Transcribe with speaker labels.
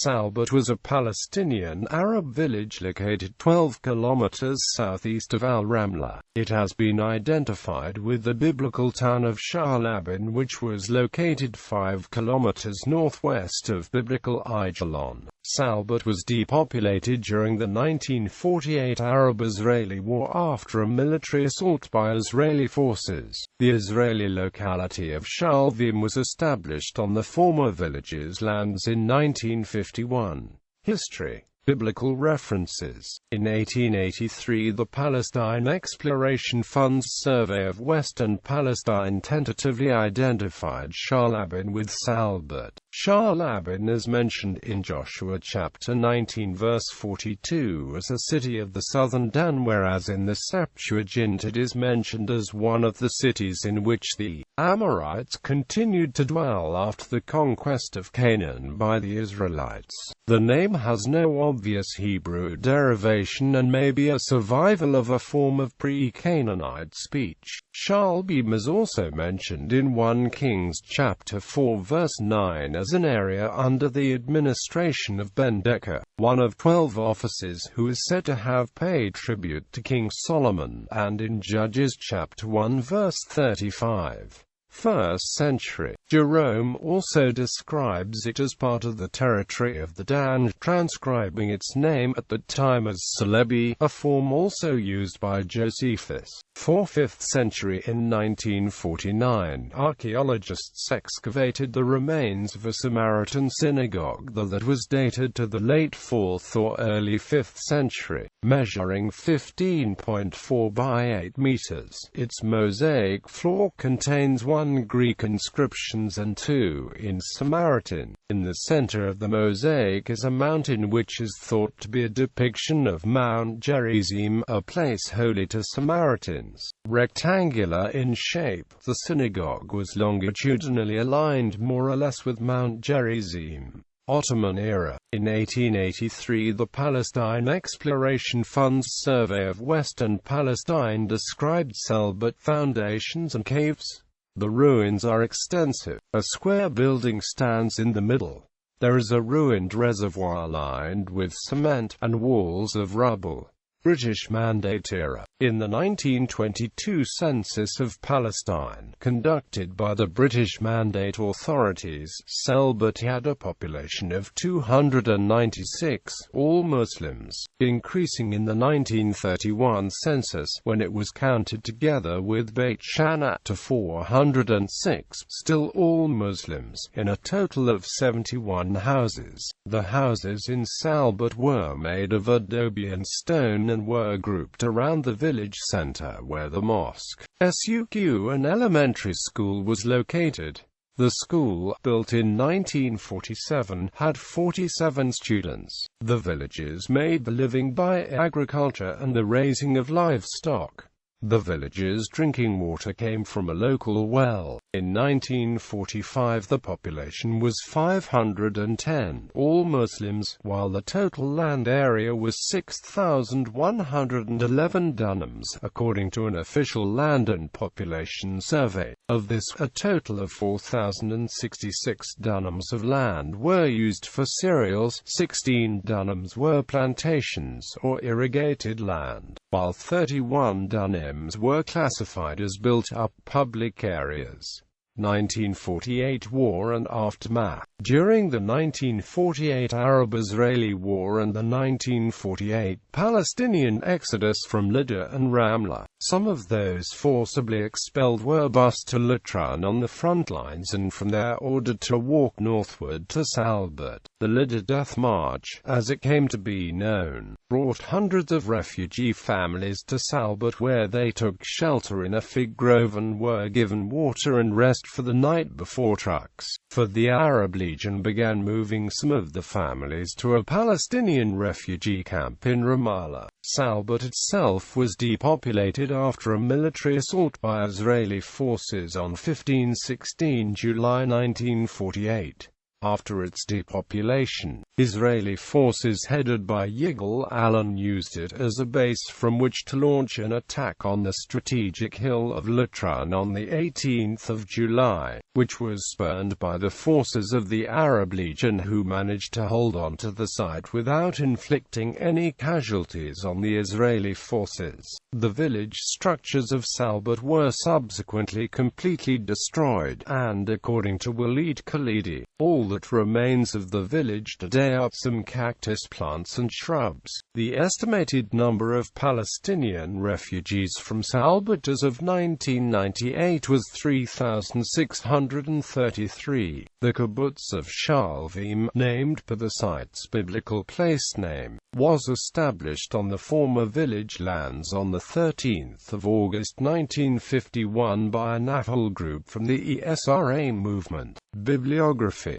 Speaker 1: Salbit was a Palestinian Arab village located 12 kilometers southeast of al-Ramla. It has been identified with the biblical town of Shaalabbin, which was located 5 kilometers northwest of biblical Aijalon. Salbit was depopulated during the 1948 Arab-Israeli War after a military assault by Israeli forces. The Israeli locality of Shaalvim was established on the former village's lands in 1951. History. Biblical references. In 1883, the Palestine Exploration Fund's survey of Western Palestine tentatively identified Shaalabbin with Salbit. Shaalabbin is mentioned in Joshua chapter 19 verse 42 as a city of the southern Dan, whereas in the Septuagint it is mentioned as one of the cities in which the Amorites continued to dwell after the conquest of Canaan by the Israelites. The name has no obvious Hebrew derivation and may be a survival of a form of pre-Canaanite speech. Shaalvim is also mentioned in 1 Kings chapter 4 verse 9 as an area under the administration of Ben-Decker, one of 12 officers who is said to have paid tribute to King Solomon, and in Judges chapter 1 verse 35. 1st century. Jerome also describes it as part of the territory of the Dan, transcribing its name at the time as Celebi, a form also used by Josephus. 5th century. In 1949, archaeologists excavated the remains of a Samaritan synagogue that was dated to the late 4th or early 5th century, measuring 15.4 by 8 meters. Its mosaic floor contains 1 Greek inscription and 2 in Samaritan. In the center of the mosaic is a mountain which is thought to be a depiction of Mount Gerizim, a place holy to Samaritans. Rectangular in shape, the synagogue was longitudinally aligned more or less with Mount Gerizim. Ottoman-Era. In 1883, the Palestine Exploration Fund's survey of Western Palestine described Salbit foundations and caves. The ruins are extensive. A square building stands in the middle. There is a ruined reservoir lined with cement, and walls of rubble. British Mandate era. In the 1922 census of Palestine, conducted by the British Mandate authorities, Salbit had a population of 296, all Muslims, increasing in the 1931 census, when it was counted together with Beit Shanat, to 406, still all Muslims, in a total of 71 houses. The houses in Salbit were made of adobe and stone and were grouped around the village center where the mosque, suq and elementary school was located. The school, built in 1947, had 47 students. The villagers made the living by agriculture and the raising of livestock. The villagers' drinking water came from a local well. In 1945 the population was 510, all Muslims, while the total land area was 6,111 dunams, according to an official land and population survey. Of this, a total of 4,066 dunams of land were used for cereals, 16 dunams were plantations or irrigated land, while 31 dunams were classified as built-up public areas. 1948 War and Aftermath. During the 1948 Arab-Israeli War and the 1948 Palestinian exodus from Lydda and Ramla, some of those forcibly expelled were bused to Latran on the front lines and from there ordered to walk northward to Salbit. The Lydda Death March, as it came to be known, brought hundreds of refugee families to Salbit, where they took shelter in a fig grove and were given water and rest for the night before trucks for the Arab Legion began moving some of the families to a Palestinian refugee camp in Ramallah. Salbit itself was depopulated after a military assault by Israeli forces on 15-16 July 1948. After its depopulation, Israeli forces headed by Yigal Allon used it as a base from which to launch an attack on the strategic hill of Latran on 18 July, which was spurned by the forces of the Arab Legion, who managed to hold on to the site without inflicting any casualties on the Israeli forces. The village structures of Salbit were subsequently completely destroyed, and according to Walid Khalidi, all that remains of the village today are some cactus plants and shrubs. The estimated number of Palestinian refugees from Salbit as of 1998 was 3,633. The kibbutz of Shaalvim, named per the site's biblical place name, was established on the former village lands on 13 August 1951 by a Nafal group from the ESRA movement. Bibliography.